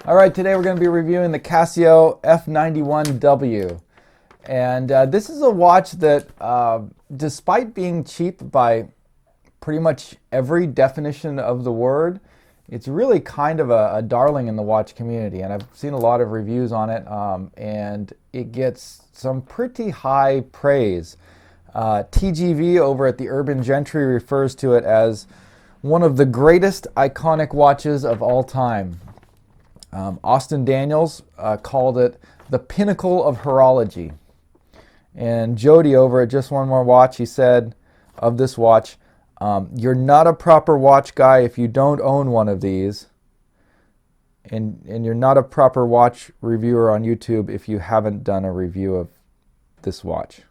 All right, today we're going to be reviewing the Casio F-91W. And this is a watch that, despite being cheap by pretty much every definition of the word, it's really kind of a darling in the watch community. And I've seen a lot of reviews on it, and it gets some pretty high praise. TGV over at the Urban Gentry refers to it as one of the greatest iconic watches of all time. Austin Daniels called it the pinnacle of horology. And Jody over at Just One More Watch, he said of this watch, you're not a proper watch guy if you don't own one of these. And you're not a proper watch reviewer on YouTube if you haven't done a review of this watch.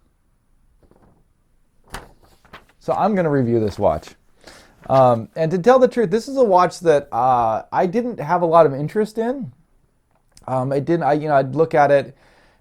So I'm going to review this watch. And to tell the truth, this is a watch that I didn't have a lot of interest in. I'd look at it,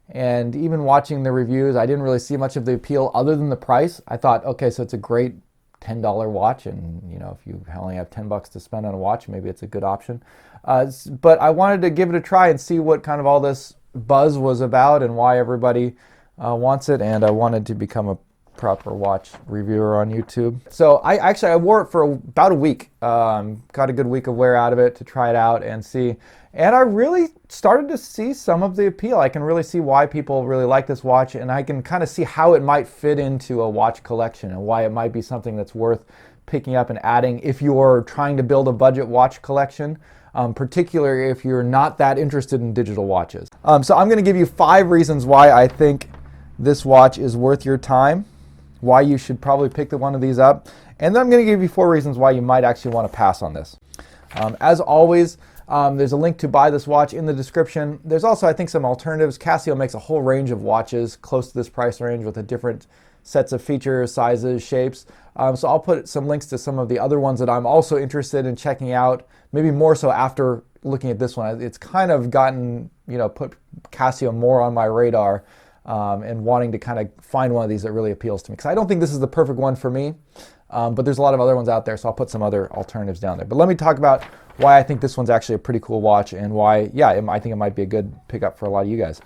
and even watching the reviews, I didn't really see much of the appeal other than the price. I thought, okay, so it's a great $10 watch, and if you only have $10 to spend on a watch, maybe it's a good option. But I wanted to give it a try and see what kind of all this buzz was about and why everybody wants it, and I wanted to become a proper watch reviewer on YouTube. So I wore it for about a week. Got a good week of wear out of it to try it out and see. And I really started to see some of the appeal. I can really see why people really like this watch, and I can kind of see how it might fit into a watch collection and why it might be something that's worth picking up and adding if you're trying to build a budget watch collection, particularly if you're not that interested in digital watches. So I'm going to give you 5 reasons why I think this watch is worth your time, why you should probably pick one of these up, and then I'm going to give you 4 reasons why you might actually want to pass on this. As always, there's a link to buy this watch in the description. There's also, I think, some alternatives. Casio makes a whole range of watches close to this price range with a different sets of features, sizes, shapes. So I'll put some links to some of the other ones that I'm also interested in checking out, maybe more so after looking at this one. It's kind of gotten, put Casio more on my radar. And wanting to kind of find one of these that really appeals to me. Because I don't think this is the perfect one for me, but there's a lot of other ones out there, so I'll put some other alternatives down there. But let me talk about why I think this one's actually a pretty cool watch and why, I think it might be a good pickup for a lot of you guys.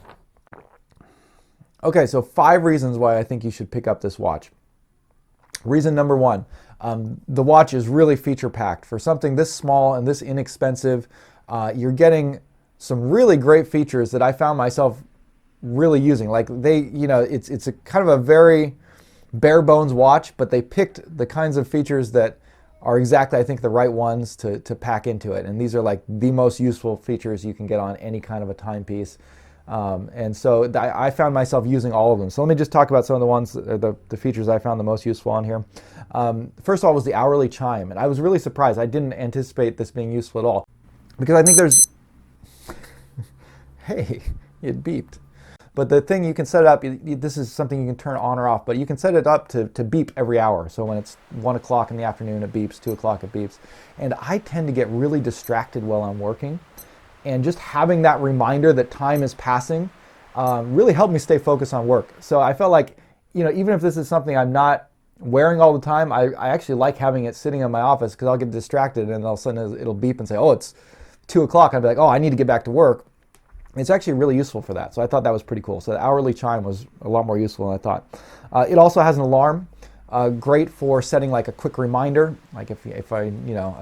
Okay, so 5 reasons why I think you should pick up this watch. Reason number 1, the watch is really feature-packed. For something this small and this inexpensive, you're getting some really great features that I found myself really using. Like it's a kind of a very bare bones watch, but they picked the kinds of features that are exactly, I think, the right ones to pack into it. And these are like the most useful features you can get on any kind of a timepiece. And so I found myself using all of them. So let me just talk about some of the ones, the features I found the most useful on here. First of all was the hourly chime. And I was really surprised. I didn't anticipate this being useful at all. Because I think there's... Hey, it beeped. But the thing, you can set it up, this is something you can turn on or off, but you can set it up to beep every hour. So when it's 1 o'clock in the afternoon, it beeps, 2 o'clock, it beeps. And I tend to get really distracted while I'm working. And just having that reminder that time is passing really helped me stay focused on work. So I felt like, even if this is something I'm not wearing all the time, I actually like having it sitting in my office because I'll get distracted and all of a sudden it'll beep and say, oh, it's 2 o'clock. I'd be like, oh, I need to get back to work. It's actually really useful for that. So I thought that was pretty cool. So the hourly chime was a lot more useful than I thought. It also has an alarm, great for setting like a quick reminder. Like if I,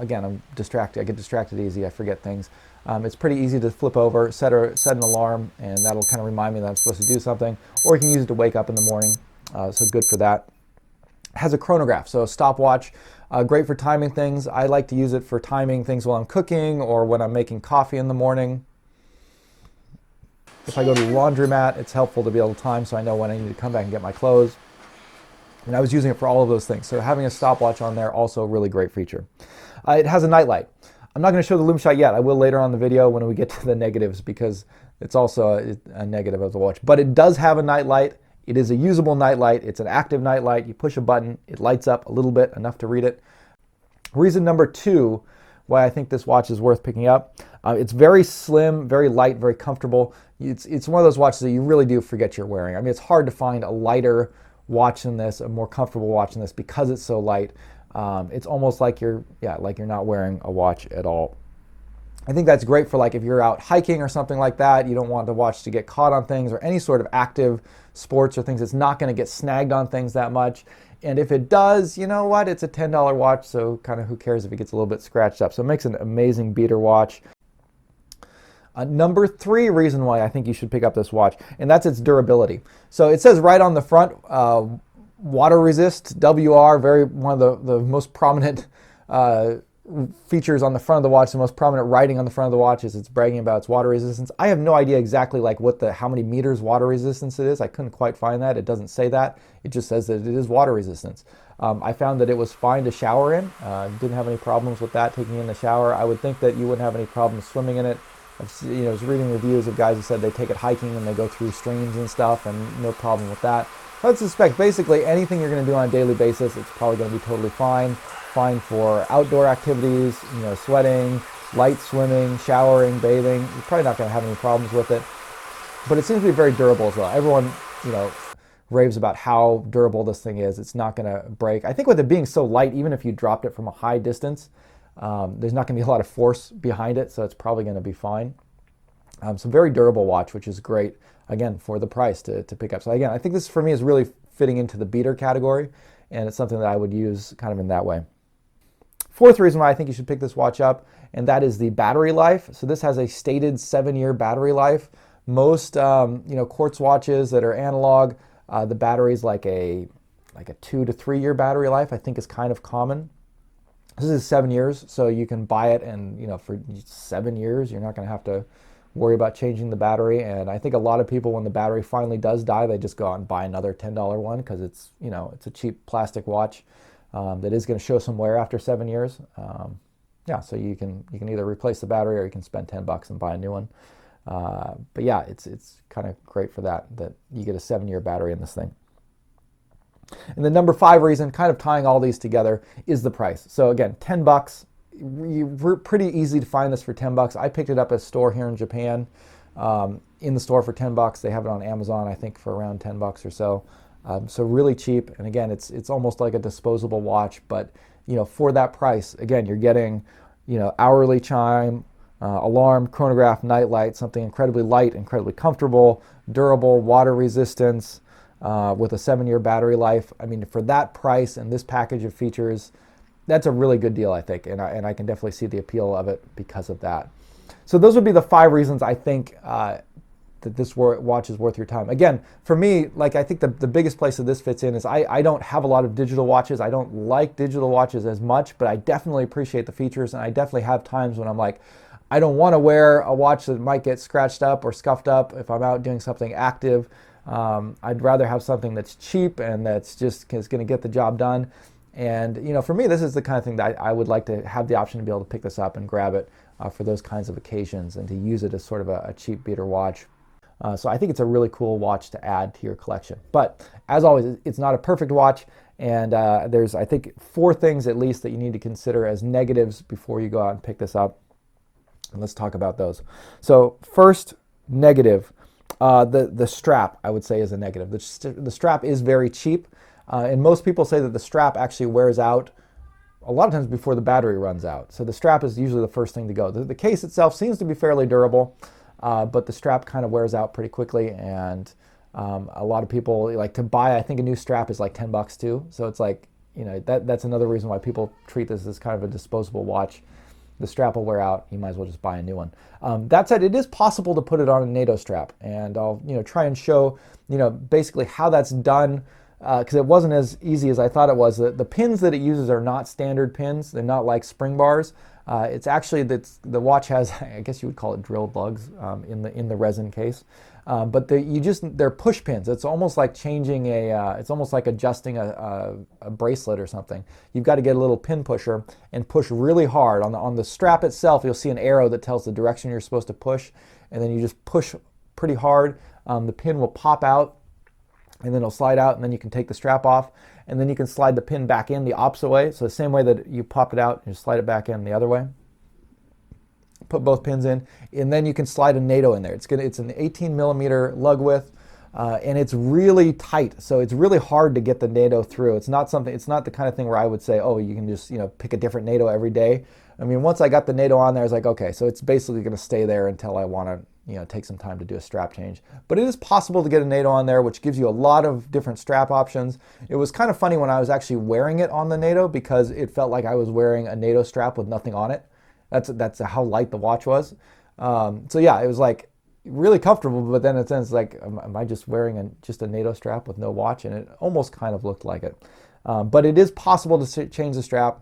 again, I'm distracted, I get distracted easy, I forget things. It's pretty easy to flip over, set an alarm, and that'll kind of remind me that I'm supposed to do something. Or you can use it to wake up in the morning, so good for that. It has a chronograph, so a stopwatch, great for timing things. I like to use it for timing things while I'm cooking or when I'm making coffee in the morning. If I go to the laundromat, it's helpful to be able to time so I know when I need to come back and get my clothes. And I was using it for all of those things. So having a stopwatch on there, also a really great feature. It has a nightlight. I'm not going to show the lume shot yet. I will later on in the video when we get to the negatives because it's also a negative of the watch. But it does have a nightlight. It is a usable nightlight. It's an active nightlight. You push a button, it lights up a little bit, enough to read it. Reason number 2 why I think this watch is worth picking up. It's very slim, very light, very comfortable. It's one of those watches that you really do forget you're wearing. I mean, it's hard to find a lighter watch than this, a more comfortable watch than this because it's so light. It's almost like you're not wearing a watch at all. I think that's great for like if you're out hiking or something like that. You don't want the watch to get caught on things, or any sort of active sports or things. It's not going to get snagged on things that much. And if it does, you know what? It's a $10 watch, so kind of who cares if it gets a little bit scratched up. So it makes an amazing beater watch. Number 3 reason why I think you should pick up this watch, and that's its durability. So it says right on the front, water resist, WR, one of the most prominent features on the front of the watch. The most prominent writing on the front of the watch is it's bragging about its water resistance. I have no idea exactly like how many meters water resistance it is. I couldn't quite find that. It doesn't say that. It just says that it is water resistance. I found that it was fine to shower in. Didn't have any problems with that, taking in the shower. I would think that you wouldn't have any problems swimming in it. I was reading reviews of guys who said they take it hiking and they go through streams and stuff, and no problem with that. I would suspect basically anything you're going to do on a daily basis, it's probably going to be totally fine. Fine for outdoor activities, sweating, light swimming, showering, bathing. You're probably not going to have any problems with it. But it seems to be very durable as well. Everyone, raves about how durable this thing is. It's not going to break. I think with it being so light, even if you dropped it from a high distance, there's not going to be a lot of force behind it, so it's probably going to be fine. So very durable watch, which is great, again, for the price to pick up. So again, I think this for me is really fitting into the beater category, and it's something that I would use kind of in that way. 4th reason why I think you should pick this watch up, and that is the battery life. So this has a stated 7-year battery life. Most quartz watches that are analog, the battery's like a 2 to 3 year battery life, I think is kind of common. This is 7 years, so you can buy it, and for 7 years you're not going to have to worry about changing the battery. And I think a lot of people, when the battery finally does die, they just go out and buy another $10 one, because it's a cheap plastic watch that is going to show some wear after 7 years. So you can either replace the battery, or you can spend $10 and buy a new one. But yeah, it's kind of great for that you get a 7-year battery in this thing. And the number 5 reason, kind of tying all these together, is the price. So again, $10. Pretty easy to find this for $10. I picked it up at a store here in Japan, in the store for $10. They have it on Amazon, I think, for around $10 or so. So really cheap. And again, it's almost like a disposable watch, but for that price, again, you're getting hourly chime, alarm, chronograph, night light, something incredibly light, incredibly comfortable, durable, water resistance, with a 7-year battery life. I mean, for that price and this package of features, that's a really good deal, I think, and I can definitely see the appeal of it because of that. So those would be the 5 reasons I think that this watch is worth your time. Again, for me, I think the biggest place that this fits in is I don't have a lot of digital watches. I don't like digital watches as much, but I definitely appreciate the features, and I definitely have times when I'm like, I don't want to wear a watch that might get scratched up or scuffed up if I'm out doing something active. I'd rather have something that's cheap and that's just is going to get the job done. And for me, this is the kind of thing that I would like to have the option to be able to pick this up and grab it for those kinds of occasions, and to use it as sort of a cheap beater watch. So I think it's a really cool watch to add to your collection. But as always, it's not a perfect watch, and there's, I think, 4 things at least that you need to consider as negatives before you go out and pick this up. And let's talk about those. So first negative, the strap, I would say, is a negative. The strap is very cheap, and most people say that the strap actually wears out a lot of times before the battery runs out. So the strap is usually the first thing to go. The case itself seems to be fairly durable, but the strap kind of wears out pretty quickly, and a lot of people like to buy, I think a new strap is like $10 too. So it's like, that's another reason why people treat this as kind of a disposable watch. The strap will wear out, you might as well just buy a new one. That said, it is possible to put it on a NATO strap, and I'll try and show basically how that's done, because it wasn't as easy as I thought it was. The pins that it uses are not standard pins. They're not like spring bars. It's actually that the watch has, I guess you would call it drilled lugs in the resin case, but they're push pins. It's almost like changing it's almost like adjusting a bracelet or something. You've got to get a little pin pusher and push really hard on the strap itself. You'll see an arrow that tells the direction you're supposed to push, and then you just push pretty hard. The pin will pop out, and then it'll slide out, and then you can take the strap off, and then you can slide the pin back in the opposite way. So the same way that you pop it out, you slide it back in the other way. Put both pins in, and then you can slide a NATO in there. It's an 18 millimeter lug width. and it's really tight, so it's really hard to get the NATO through. It's not the kind of thing where I would say, oh, you can just pick a different NATO every day. I mean, once I got the NATO on there, I was like, okay, so it's basically going to stay there until I want to take some time to do a strap change. But it is possible to get a NATO on there, which gives you a lot of different strap options. It was kind of funny when I was actually wearing it on the NATO, because it felt like I was wearing a NATO strap with nothing on it. That's how light the watch was. So yeah, it was like really comfortable, but then in a sense, like, am I just wearing just a NATO strap with no watch? And it almost kind of looked like it. But it is possible to change the strap,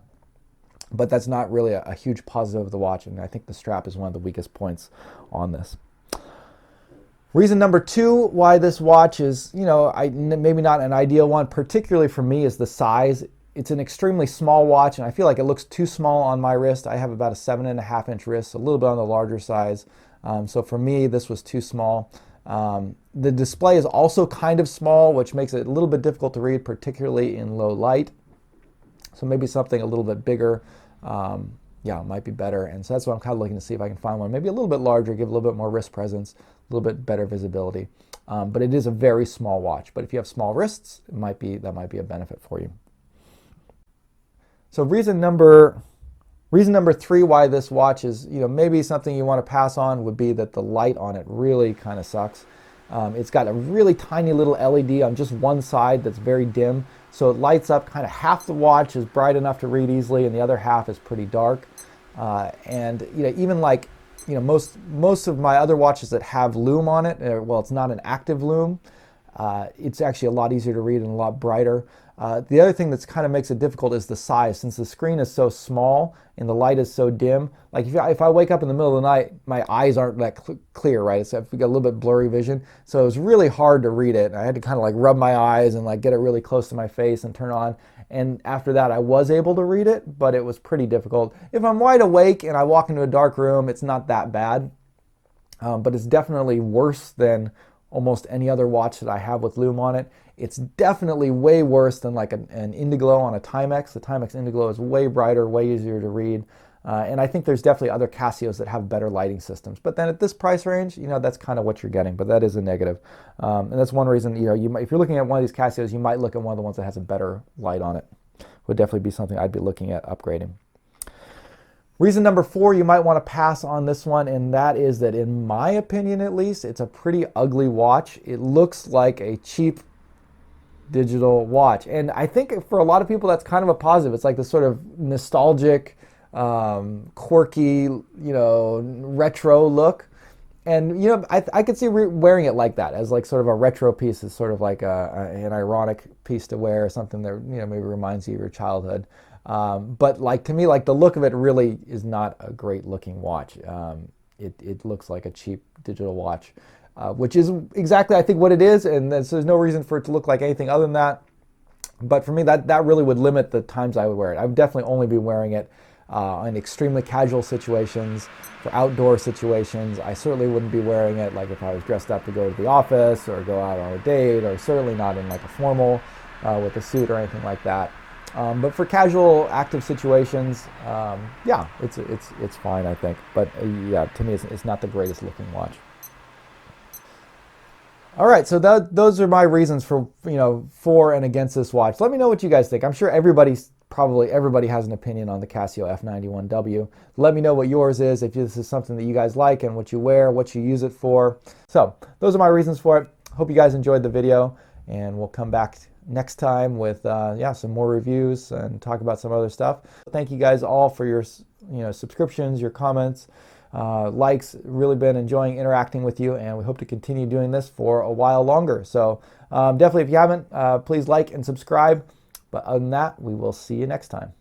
but that's not really a huge positive of the watch, and I think the strap is one of the weakest points on this. Reason number 2 why this watch is, maybe not an ideal one, particularly for me, is the size. It's an extremely small watch, and I feel like it looks too small on my wrist. I have about a 7.5-inch wrist, a little bit on the larger size. So for me, this was too small. The display is also kind of small, which makes it a little bit difficult to read, particularly in low light. So maybe something a little bit bigger, might be better. And so that's what I'm kind of looking to see if I can find one maybe a little bit larger, give a little bit more wrist presence, a little bit better visibility. But it is a very small watch. But if you have small wrists, that might be a benefit for you. So reason number 3 why this watch is, maybe something you want to pass on would be that the light on it really kind of sucks. It's got a really tiny little LED on just one side that's very dim. So it lights up kind of half the watch is bright enough to read easily, and the other half is pretty dark. And even like, most of my other watches that have lume on it, well, it's not an active lume. It's actually a lot easier to read and a lot brighter. The other thing that's kind of makes it difficult is the size. Since the screen is so small and the light is so dim, like if I wake up in the middle of the night, my eyes aren't that clear, right? So I've got a little bit blurry vision. So it was really hard to read it. I had to kind of like rub my eyes and like get it really close to my face and turn it on. And after that, I was able to read it, but it was pretty difficult. If I'm wide awake and I walk into a dark room, it's not that bad. But it's definitely worse than almost any other watch that I have with lume on it. It's definitely way worse than like an Indiglo on a Timex. The Timex Indiglo is way brighter, way easier to read. And I think there's definitely other Casios that have better lighting systems. But then at this price range, that's kind of what you're getting. But that is a negative. And that's one reason, if you're looking at one of these Casios, you might look at one of the ones that has a better light on it. Would definitely be something I'd be looking at upgrading. Reason number 4, you might want to pass on this one, and that is that, in my opinion at least, it's a pretty ugly watch. It looks like a cheap digital watch, and I think for a lot of people that's kind of a positive. It's like this sort of nostalgic, quirky, retro look, and I could see wearing it like that, as like sort of a retro piece, is sort of like an ironic piece to wear, something that maybe reminds you of your childhood. But like, to me, like, the look of it really is not a great looking watch. It looks like a cheap digital watch, which is exactly, I think, what it is, and there's no reason for it to look like anything other than that. But for me, that really would limit the times I would wear it. I would definitely only be wearing it in extremely casual situations, for outdoor situations. I certainly wouldn't be wearing it like if I was dressed up to go to the office or go out on a date, or certainly not in like a formal with a suit or anything like that. But for casual, active situations, it's fine, I think. But to me, it's not the greatest looking watch. All right, so those are my reasons for and against this watch. Let me know what you guys think. I'm sure everybody has an opinion on the Casio F-91W. Let me know what yours is, if this is something that you guys like and what you wear, what you use it for. So those are my reasons for it. Hope you guys enjoyed the video, and we'll come back next time with some more reviews and talk about some other stuff. Thank you guys all for your subscriptions, your comments, likes. Really been enjoying interacting with you, and we hope to continue doing this for a while longer. So definitely, if you haven't, please like and subscribe. But other than that, we will see you next time.